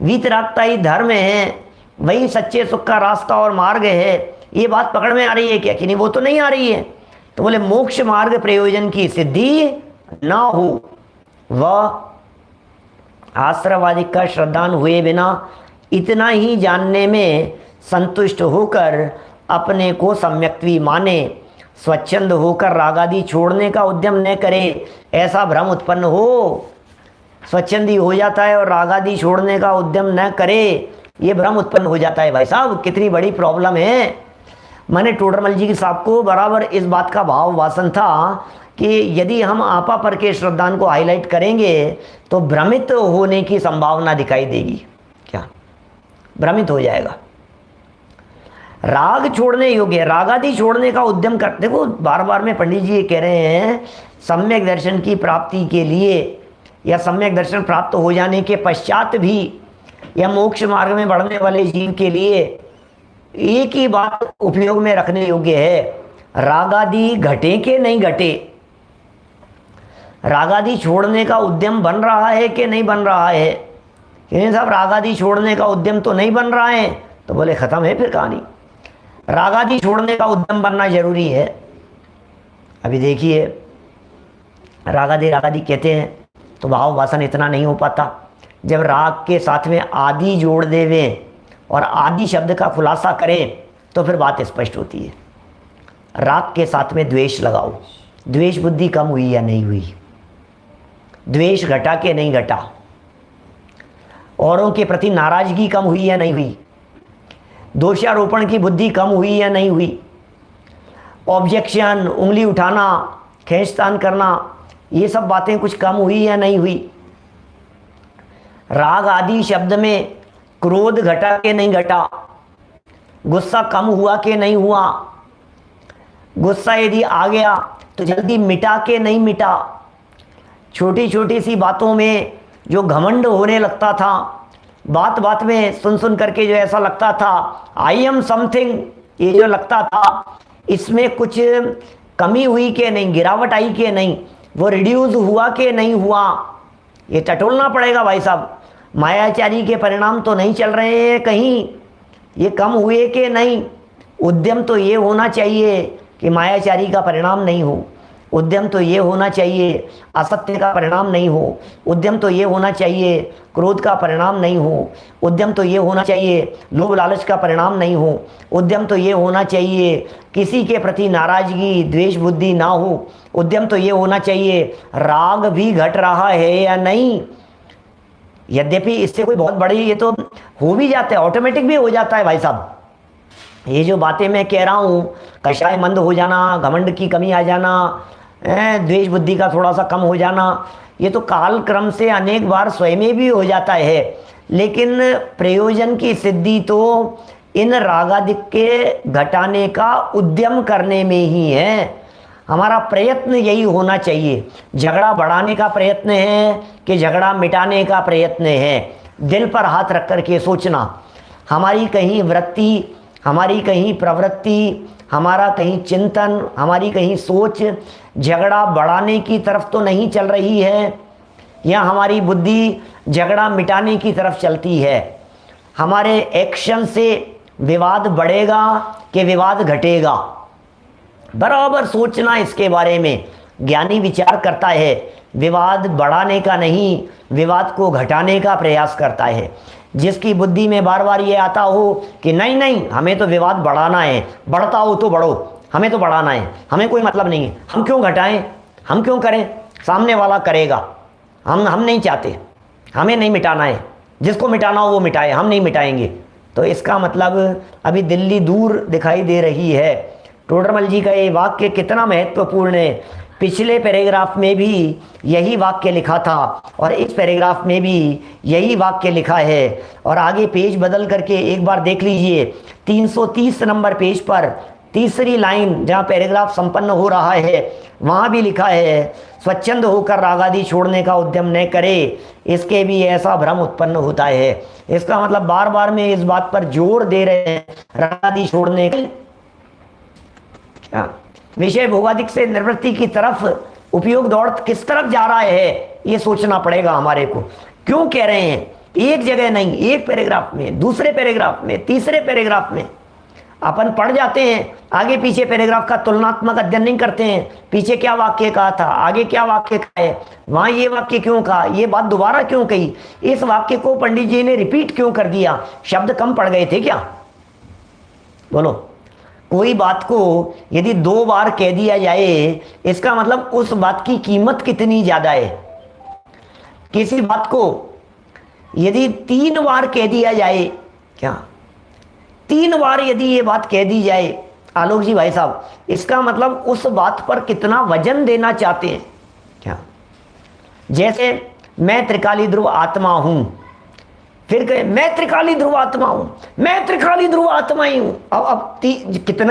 वीतरागता ही धर्म है, वही सच्चे सुख का रास्ता और मार्ग है, ये बात पकड़ में आ रही है क्या कि नहीं? वो तो नहीं आ रही है। तो बोले मोक्ष मार्ग प्रयोजन की सिद्धि ना हो, वह आश्रवादिक का श्रद्धान हुए बिना इतना ही जानने में संतुष्ट होकर अपने को सम्यक्त्वी माने, स्वच्छंद होकर रागादि छोड़ने का उद्यम न करे, ऐसा भ्रम उत्पन्न हो। स्वच्छंदी हो जाता है और रागादि छोड़ने का उद्यम न करे, ये भ्रम उत्पन्न हो जाता है। भाई साहब कितनी बड़ी प्रॉब्लम है। मैंने टोडरमल जी साहब को बराबर इस बात का भाव वासन था कि यदि हम आपा पर के श्रद्धान को हाईलाइट करेंगे तो भ्रमित होने की संभावना दिखाई देगी। क्या? भ्रमित हो जाएगा। राग छोड़ने योग्य, रागादि छोड़ने का उद्यम कर, देखो बार बार में पंडित जी ये कह रहे हैं सम्यक दर्शन की प्राप्ति के लिए या सम्यक दर्शन प्राप्त हो जाने के पश्चात भी या मोक्ष मार्ग में बढ़ने वाले जीव के लिए एक ही बात उपयोग में रखने योग्य है, रागादि घटे के नहीं घटे, रागादि छोड़ने का उद्यम बन रहा है कि नहीं बन रहा है। कि साहब रागादि छोड़ने का उद्यम तो नहीं बन रहा है, तो बोले खत्म है फिर कहानी। रागादि छोड़ने का उद्यम बनना जरूरी है। अभी देखिए रागादि कहते हैं तो भाव वासन इतना नहीं हो पाता। जब राग के साथ में आदि जोड़ देवें और आदि शब्द का खुलासा करें तो फिर बात स्पष्ट होती है। राग के साथ में द्वेष लगाओ, द्वेष बुद्धि कम हुई या नहीं हुई, द्वेष घटा के नहीं घटा, औरों के प्रति नाराजगी कम हुई या नहीं हुई, दोषारोपण की बुद्धि कम हुई या नहीं हुई, ऑब्जेक्शन, उंगली उठाना, खींचतान करना, ये सब बातें कुछ कम हुई या नहीं हुई। राग आदि शब्द में क्रोध घटा के नहीं घटा, गुस्सा कम हुआ कि नहीं हुआ, गुस्सा यदि आ गया तो जल्दी मिटा के नहीं मिटा, छोटी छोटी सी बातों में जो घमंड होने लगता था, बात बात में सुन सुन करके जो ऐसा लगता था आई एम समथिंग, ये जो लगता था इसमें कुछ कमी हुई कि नहीं, गिरावट आई कि नहीं, वो रिड्यूस हुआ कि नहीं हुआ, ये टटोलना पड़ेगा भाई साहब। मायाचारी के परिणाम तो नहीं चल रहे हैं कहीं, ये कम हुए कि नहीं। उद्यम तो ये होना चाहिए कि मायाचारी का परिणाम नहीं हो, उद्यम तो ये होना चाहिए असत्य का परिणाम नहीं हो, उद्यम तो ये होना चाहिए क्रोध का परिणाम नहीं हो, उद्यम तो ये होना चाहिए लोभ लालच का परिणाम नहीं हो, उद्यम तो ये होना चाहिए किसी के प्रति नाराजगी द्वेष बुद्धि ना हो, उद्यम तो ये होना चाहिए राग भी घट रहा है या नहीं। यद्यपि इससे कोई बहुत बड़ी ये तो हो भी जाता है, ऑटोमेटिक भी हो जाता है भाई साहब। ये जो बातें मैं कह रहा हूँ, कषाय मंद हो जाना, घमंड की कमी आ जाना, द्वेष बुद्धि का थोड़ा सा कम हो जाना, ये तो काल क्रम से अनेक बार स्वयं भी हो जाता है। लेकिन प्रयोजन की सिद्धि तो इन रागादिक के घटाने का उद्यम करने में ही है। हमारा प्रयत्न यही होना चाहिए। झगड़ा बढ़ाने का प्रयत्न है कि झगड़ा मिटाने का प्रयत्न है। दिल पर हाथ रख कर के सोचना, हमारी कहीं वृत्ति, हमारी कहीं प्रवृत्ति, हमारा कहीं चिंतन, हमारी कहीं सोच झगड़ा बढ़ाने की तरफ तो नहीं चल रही है, या हमारी बुद्धि झगड़ा मिटाने की तरफ चलती है। हमारे एक्शन से विवाद बढ़ेगा कि विवाद घटेगा, बराबर सोचना इसके बारे में। ज्ञानी विचार करता है, विवाद बढ़ाने का नहीं, विवाद को घटाने का प्रयास करता है। जिसकी बुद्धि में बार बार ये आता हो कि नहीं नहीं हमें तो विवाद बढ़ाना है, बढ़ता हो तो बढ़ो, हमें तो बढ़ाना है, हमें कोई मतलब नहीं है, हम क्यों घटाएं, हम क्यों करें, सामने वाला करेगा, हम नहीं चाहते, हमें नहीं मिटाना है, जिसको मिटाना हो वो मिटाए, हम नहीं मिटाएंगे। तो इसका मतलब अभी दिल्ली दूर दिखाई दे रही है। टोडरमल जी का ये वाक्य कितना महत्वपूर्ण है। पिछले पैराग्राफ में भी यही वाक्य लिखा था और इस पैराग्राफ में भी यही वाक्य लिखा है। और आगे पेज बदल करके एक बार देख लीजिए, 330 नंबर पेज पर तीसरी लाइन जहाँ पैराग्राफ संपन्न हो रहा है वहाँ भी लिखा है, स्वच्छंद होकर रागादि छोड़ने का उद्यम न करे, इसके भी ऐसा भ्रम उत्पन्न होता है। इसका मतलब बार बार में इस बात पर जोर दे रहे हैं, रागादि छोड़ने का विषय भोगादिक से निवृत्ति की तरफ उपयोग दौड़ किस तरफ जा रहा है, ये सोचना पड़ेगा हमारे को। क्यों कह रहे हैं, एक जगह नहीं, एक पैराग्राफ में, दूसरे पैराग्राफ में, तीसरे पैराग्राफ में अपन पढ़ जाते हैं, आगे पीछे पैराग्राफ का तुलनात्मक अध्ययन नहीं करते हैं। पीछे क्या वाक्य कहा था, आगे क्या वाक्य कहा है, वहां ये वाक्य क्यों कहा, ये बात दोबारा क्यों कही, इस वाक्य को पंडित जी ने रिपीट क्यों कर दिया, शब्द कम पड़ गए थे क्या? बोलो, कोई बात को यदि 2 बार कह दिया जाए इसका मतलब उस बात की कीमत कितनी ज्यादा है। किसी बात को यदि 3 बार कह दिया जाए, क्या 3 बार यदि ये बात कह दी जाए आलोक जी भाई साहब, इसका मतलब उस बात पर कितना वजन देना चाहते हैं क्या? जैसे मैं त्रिकाली ध्रुव आत्मा हूं, फिर कहे मैं त्रिकाली ध्रुव आत्मा हूं, मैं त्रिकाली ध्रुव आत्मा ही हूं। अब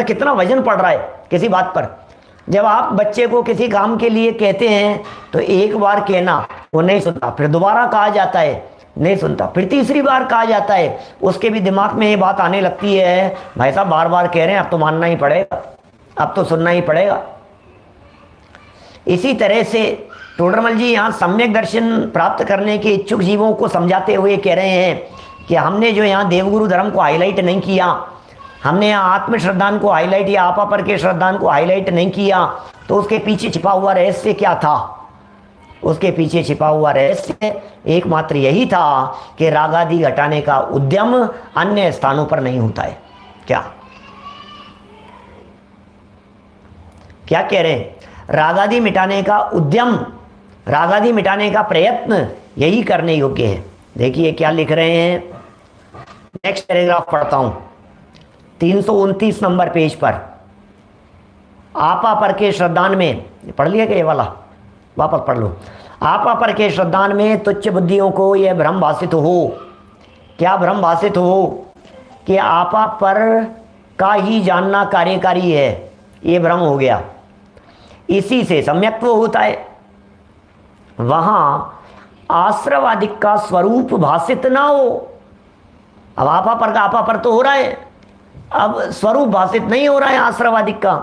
कितना वजन पड़ रहा है किसी बात पर। जब आप बच्चे को किसी काम के लिए कहते हैं तो एक बार कहना वो नहीं सुनता, फिर दोबारा कहा जाता है नहीं सुनता, फिर तीसरी बार कहा जाता है, उसके भी दिमाग में ये बात आने लगती है, भाई साहब बार बार कह रहे हैं, अब तो मानना ही पड़ेगा, अब तो सुनना ही पड़ेगा। इसी तरह से टोडरमल जी यहाँ सम्यक दर्शन प्राप्त करने के इच्छुक जीवों को समझाते हुए कह रहे हैं कि हमने जो यहाँ देवगुरु धर्म को हाईलाइट नहीं किया, हमने यहाँ आत्म श्रद्धान को हाईलाइट या आपा पर के श्रद्धान को हाईलाइट नहीं किया, तो उसके पीछे छिपा हुआ रहस्य क्या था? उसके पीछे छिपा हुआ रहस्य एकमात्र यही था कि रागादि घटाने का उद्यम अन्य स्थानों पर नहीं होता है। क्या क्या कह रहे हैं? रागादि मिटाने का उद्यम, रागादि मिटाने का प्रयत्न यही करने योग्य है। देखिए क्या लिख रहे हैं, नेक्स्ट पैराग्राफ पढ़ता हूं, 329 नंबर पेज पर। आपा पर के श्रद्धान में, पढ़ लिया क्या ये वाला? वापस पढ़ लो। आपा पर के श्रद्धान में तुच्छ बुद्धियों को यह भ्रम भाषित हो, क्या भ्रम भाषित हो कि आपा पर का ही जानना कार्यकारी है, ये भ्रम हो गया। इसी से सम्यक्त्व होता है। वहां आश्रवादिक का स्वरूप भाषित ना हो। अब आपा पर का आपा पर तो हो रहा है, अब स्वरूप भाषित नहीं हो रहा है आश्रवादिक का,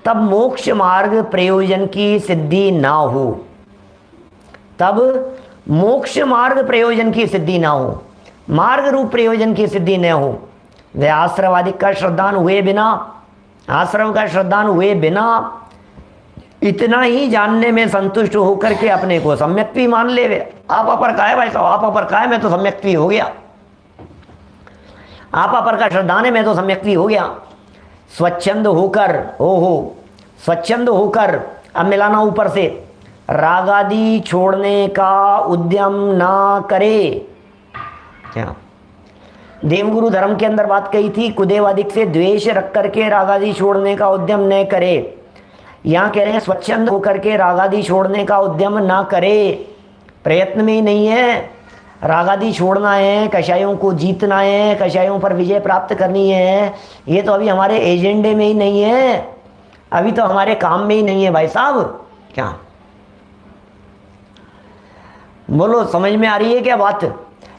तब मोक्ष मार्ग प्रयोजन की सिद्धि ना हो, तब मोक्ष मार्ग प्रयोजन की सिद्धि ना हो, मार्ग रूप प्रयोजन की सिद्धि न हो। वे आश्रवादिक का श्रद्धान हुए बिना, आश्रव का श्रद्धान हुए बिना इतना ही जानने में संतुष्ट होकर के अपने को सम्यक्त्वी मान ले। आपा पर का है भाई साहब, आपा पर का है, मैं तो सम्यक्त्वी हो गया, आपा पर का श्रद्धान है, मैं तो सम्यक्त्वी हो गया। स्वच्छंद होकर, ओहो स्वच्छंद होकर, अब मिलाना ऊपर से, रागादि छोड़ने का उद्यम ना करे। क्या देवगुरु धर्म के अंदर बात कही थी, कुदेवादिक से द्वेष रख करके रागादि छोड़ने का उद्यम न करे। यहाँ कह रहे हैं स्वच्छंद होकर के रागादि छोड़ने का उद्यम ना करे, प्रयत्न में ही नहीं है। रागादि छोड़ना है, कषायों को जीतना है, कषायों पर विजय प्राप्त करनी है, ये तो अभी हमारे एजेंडे में ही नहीं है, अभी तो हमारे काम में ही नहीं है भाई साहब। क्या बोलो, समझ में आ रही है क्या बात?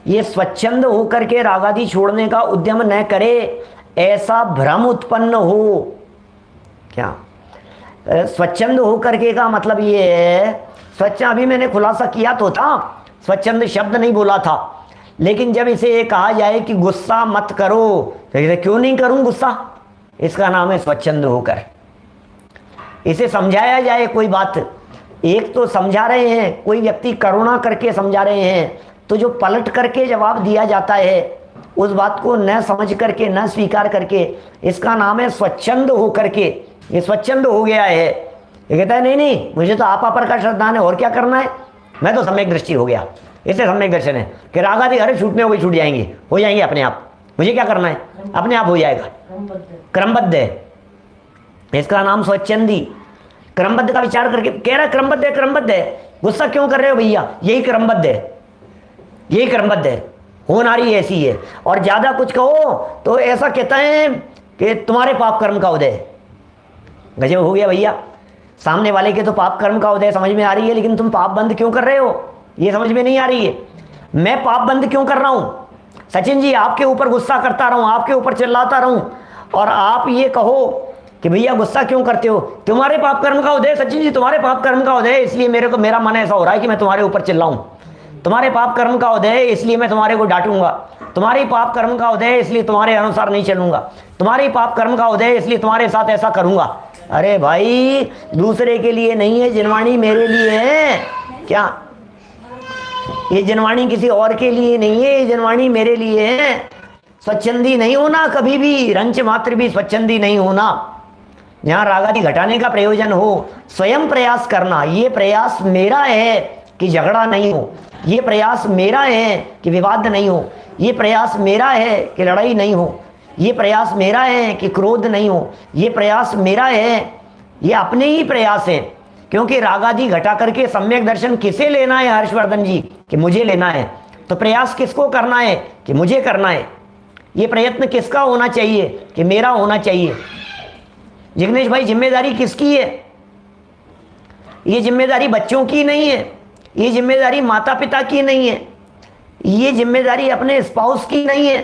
ये स्वच्छंद होकर के रागादि छोड़ने का उद्यम न करे, ऐसा भ्रम उत्पन्न हो। क्या स्वच्छंद होकर के का मतलब ये है, स्वच्छ अभी मैंने खुलासा किया तो था, स्वच्छंद शब्द नहीं बोला था, लेकिन जब इसे ये कहा जाए कि गुस्सा मत करो, तो इसे क्यों नहीं करूं गुस्सा, इसका नाम है स्वच्छंद होकर। इसे समझाया जाए कोई बात। एक तो समझा रहे हैं, कोई व्यक्ति करुणा करके समझा रहे हैं, तो जो पलट करके जवाब दिया जाता है उस बात को न समझ करके, न स्वीकार करके, इसका नाम है स्वच्छंद हो करके। ये स्वच्छंद हो गया है। ये कहता है नहीं नहीं, मुझे तो आप पर का श्रद्धान है, और क्या करना है, मैं तो सम्यक दृष्टि हो गया। इसलिए सम्यक दर्शन है कि राग आदि हरे छूटने हो गए, छूट जाएंगे, हो जाएंगे अपने आप, मुझे क्या करना है, अपने आप हो जाएगा। क्रमबद्ध है, इसका नाम स्वच्छंदी। क्रमबद्ध का विचार करके कह रहा है क्रमबद्ध है, क्रमबद्ध है। गुस्सा क्यों कर रहे हो भैया, यही क्रमबद्ध है, यही क्रमबद्ध है, होनारी ऐसी है। और ज्यादा कुछ कहो तो ऐसा कहता है कि तुम्हारे पाप कर्म का उदय। गजब हो गया भैया, सामने वाले के तो पाप कर्म का उदय समझ में आ रही है, लेकिन तुम पाप बंद क्यों कर रहे हो ये समझ में नहीं आ रही है। मैं पाप बंद क्यों कर रहा हूं, सचिन जी आपके ऊपर गुस्सा करता रहूं, आपके ऊपर चिल्लाता रहूं, और आप ये कहो कि भैया गुस्सा क्यों करते हो, तुम्हारे पाप कर्म का उदय। सचिन जी तुम्हारे पाप कर्म का उदय, इसलिए मेरा मन ऐसा हो रहा है कि मैं तुम्हारे ऊपर चिल्लाऊं। तुम्हारे पाप कर्म का उदय है इसलिए मैं तुम्हारे को डांटूंगा। तुम्हारी पाप कर्म का उदय है इसलिए तुम्हारे अनुसार नहीं चलूंगा। तुम्हारी पाप कर्म का उदय है इसलिए तुम्हारे साथ ऐसा करूंगा। अरे भाई दूसरे के लिए नहीं है, जिनवाणी मेरे लिए है। क्या ये जिनवाणी किसी और के लिए नहीं है, ये जिनवाणी मेरे लिए है। स्वच्छंदी नहीं होना कभी भी, रंच मात्र भी स्वच्छंदी नहीं होना। जहां रागादि घटाने का प्रयोजन हो, स्वयं प्रयास करना। ये प्रयास मेरा है कि झगड़ा नहीं हो, ये प्रयास मेरा है कि विवाद नहीं हो, ये प्रयास मेरा है कि लड़ाई नहीं हो, ये प्रयास मेरा है कि क्रोध नहीं हो, ये प्रयास मेरा है। ये अपने ही प्रयास है, क्योंकि रागादि घटा करके सम्यक दर्शन किसे लेना है हर्षवर्धन जी, कि मुझे लेना है। तो प्रयास किसको करना है, कि मुझे करना है। ये प्रयत्न किसका होना चाहिए, कि मेरा होना चाहिए। जिग्नेश भाई जिम्मेदारी किसकी है, ये जिम्मेदारी बच्चों की नहीं है, ये जिम्मेदारी माता पिता की नहीं है, ये जिम्मेदारी अपने स्पाउस की नहीं है।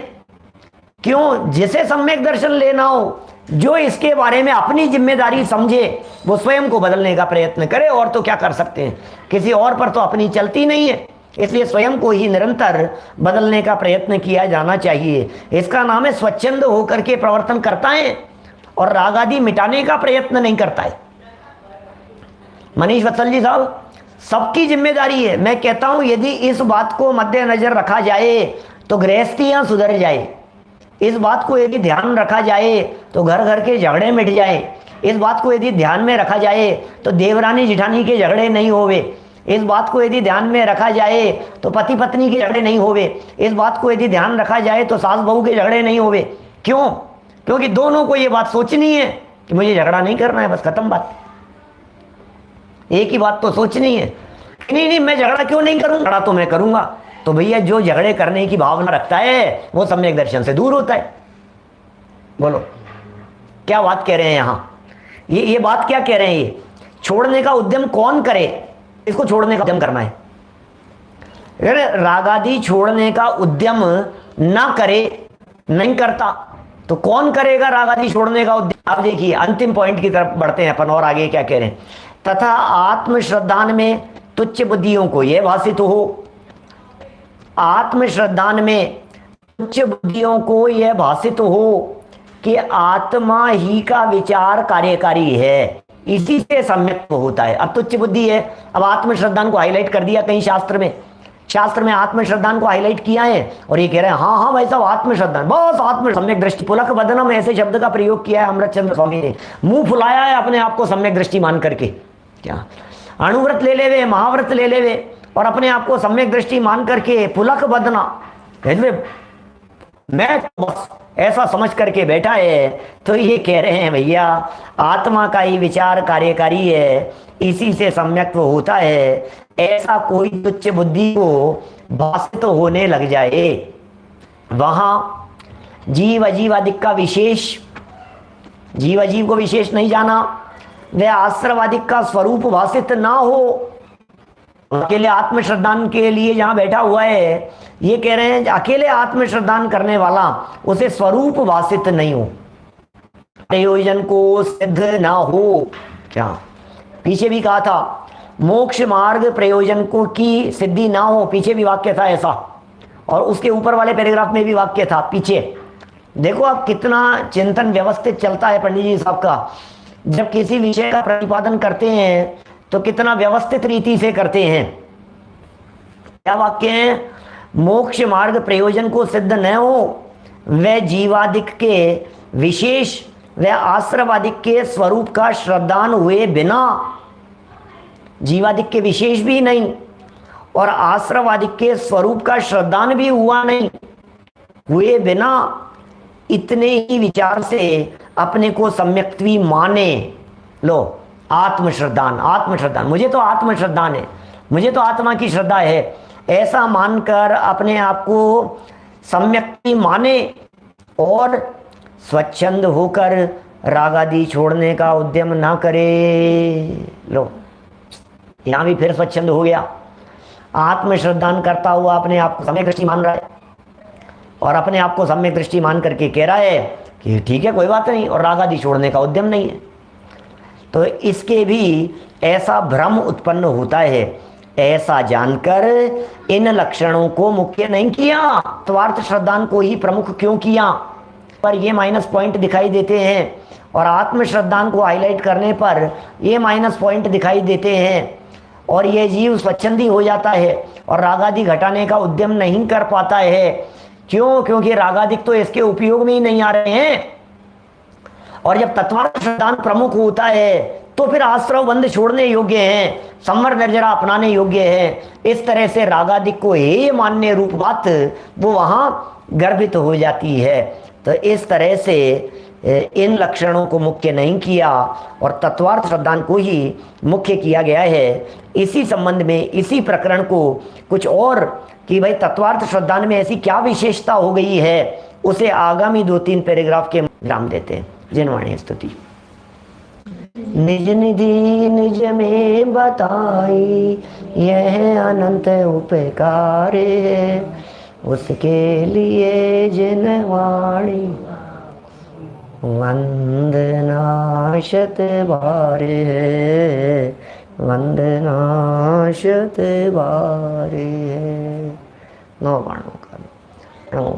क्यों, जिसे सम्यक दर्शन लेना हो, जो इसके बारे में अपनी जिम्मेदारी समझे, वो स्वयं को बदलने का प्रयत्न करे। और तो क्या कर सकते हैं, किसी और पर तो अपनी चलती नहीं है। इसलिए स्वयं को ही निरंतर बदलने का प्रयत्न किया जाना चाहिए। इसका नाम है स्वच्छंद होकर के प्रवर्तन करता है और राग आदि मिटाने का प्रयत्न नहीं करता है। मनीष वत्सल जी साहब, सबकी जिम्मेदारी है। मैं कहता हूं यदि इस बात को मद्देनजर रखा जाए तो गृहस्थियां सुधर जाए। इस बात को यदि ध्यान रखा जाए तो घर घर के झगड़े मिट जाए। इस बात को यदि ध्यान में रखा जाए तो देवरानी जिठानी के झगड़े नहीं होवे। इस बात को यदि ध्यान में रखा जाए तो पति पत्नी के झगड़े नहीं होवे। इस बात को यदि ध्यान रखा जाए तो सास बहू के झगड़े नहीं होवे। क्यों, क्योंकि दोनों को ये बात सोचनी है कि मुझे झगड़ा नहीं करना है, बस खत्म बात। एक ही बात तो सोचनी है, नहीं नहीं मैं झगड़ा क्यों नहीं करूंगा, झगड़ा तो मैं करूंगा। तो भैया जो झगड़े करने की भावना रखता है वो सम्यक दर्शन से दूर होता है। बोलो क्या बात कह रहे हैं यहाँ, ये बात क्या कह रहे हैं। ये छोड़ने का उद्यम कौन करे, इसको छोड़ने का उद्यम करना है। अगर रागादि छोड़ने का उद्यम ना करे, नहीं करता, तो कौन करेगा रागादि छोड़ने का उद्यम। आप देखिए अंतिम पॉइंट की तरफ बढ़ते हैं अपन, और आगे क्या कह रहे हैं। तथा आत्मश्रद्धान में तुच्छ बुद्धियों को यह भाषित हो, आत्मश्रद्धान में तुच्छ बुद्धियों को यह भाषित हो कि आत्मा ही का विचार कार्यकारी है, इसी से सम्यक होता है। अब तुच्छ बुद्धि है, अब आत्मश्रद्धान को हाईलाइट कर दिया कहीं शास्त्र में आत्मश्रद्धान को हाईलाइट किया है, और ये कह रहे हैं हाँ हाँ भाई साहब आत्मश्रद्धान, बस आत्म सम्यक दृष्टि, पुलक वदनम ऐसे शब्द का प्रयोग किया है अमृतचंद्र स्वामी ने। मुंह फुलाया है अपने आप को सम्यक दृष्टि मान करके। क्या अणुव्रत ले लेवे, महाव्रत ले लेवे, और अपने आप को सम्यक दृष्टि मान करके पुलक बदना, मैं बस ऐसा समझ करके बैठा है। तो ये कह रहे हैं भैया आत्मा का ही विचार कार्यकारी है, इसी से सम्यक्त्व होता है। ऐसा कोई तुच्छ बुद्धि को भाषित होने लग जाए, वहां जीव अजीवादिक का विशेष, जीव अजीव को विशेष नहीं जाना, वह आश्रवादिक का स्वरूप भाषित ना हो। अकेले आत्मश्रद्धान के लिए जहां बैठा हुआ है, ये कह रहे हैं अकेले आत्मश्रद्धान करने वाला उसे स्वरूप भाषित नहीं हो, प्रयोजन को सिद्ध ना हो। क्या पीछे भी कहा था, मोक्ष मार्ग प्रयोजन को की सिद्धि ना हो, पीछे भी वाक्य था ऐसा, और उसके ऊपर वाले पैराग्राफ में भी वाक्य था पीछे। देखो अब कितना चिंतन व्यवस्थित चलता है पंडित जी साहब का। जब किसी विषय का प्रतिपादन करते हैं तो कितना व्यवस्थित रीति से करते हैं। क्या वाक्य है? मोक्ष मार्ग प्रयोजन को सिद्ध न हो वह जीवादिक के विशेष व आश्रवादिक के स्वरूप का श्रद्धान हुए बिना, जीवादिक के विशेष भी नहीं और आश्रवादिक के स्वरूप का श्रद्धान भी हुआ नहीं, हुए बिना इतने ही विचार से अपने को सम्यक्त्वी माने। लो, आत्मश्रद्धान, आत्मश्रद्धान, मुझे तो आत्मश्रद्धान है, मुझे तो आत्मा की श्रद्धा है, ऐसा मानकर अपने आप को सम्यक्त्वी माने और स्वच्छंद होकर राग आदि छोड़ने का उद्यम ना करे। लो, यहां भी फिर स्वच्छंद हो गया। आत्मश्रद्धान करता हुआ अपने आप को सम्यक दृष्टि मान रहा है और अपने आप को सम्यक दृष्टि मान करके कह रहा है कि ठीक है, कोई बात नहीं, और राग आदि छोड़ने का उद्यम नहीं है। तो इसके भी ऐसा भ्रम उत्पन्न होता है। ऐसा जानकर इन लक्षणों को मुख्य नहीं किया, स्वार्थ श्रद्धान को ही प्रमुख क्यों किया? पर ये माइनस पॉइंट दिखाई देते हैं और आत्मश्रद्धान को हाईलाइट करने पर ये माइनस पॉइंट दिखाई देते हैं और ये जीव स्वच्छंदी हो जाता है और रागादि घटाने का उद्यम नहीं कर पाता है। क्यों? क्योंकि रागादिक तो इसके उपयोग में ही नहीं आ रहे हैं। और जब तत्वार्थ श्रद्धान प्रमुख होता है तो फिर आश्रव बंध छोड़ने योग्य हैं, संवर निर्जरा अपनाने योग्य है। इस तरह से रागादिक को हे मान्य रूप बात वो वहां गर्भित हो जाती है। तो इस तरह से इन लक्षणों को मुख्य नहीं किया और तत्वार्थ श्रद्धान को ही मुख्य किया गया है। इसी संबंध में इसी प्रकरण को कुछ और कि भाई तत्वार्थ श्रद्धान में ऐसी क्या विशेषता हो गई है, उसे आगामी 2-3 पैराग्राफ के विराम देते हैं। जिनवाणी स्तुति। निज निधि निज में बताई यह अनंत उपकार है, उसके लिए जिनवाणी वंदना शत बार है, वंदना शत बार है। नौ बाणों का नमो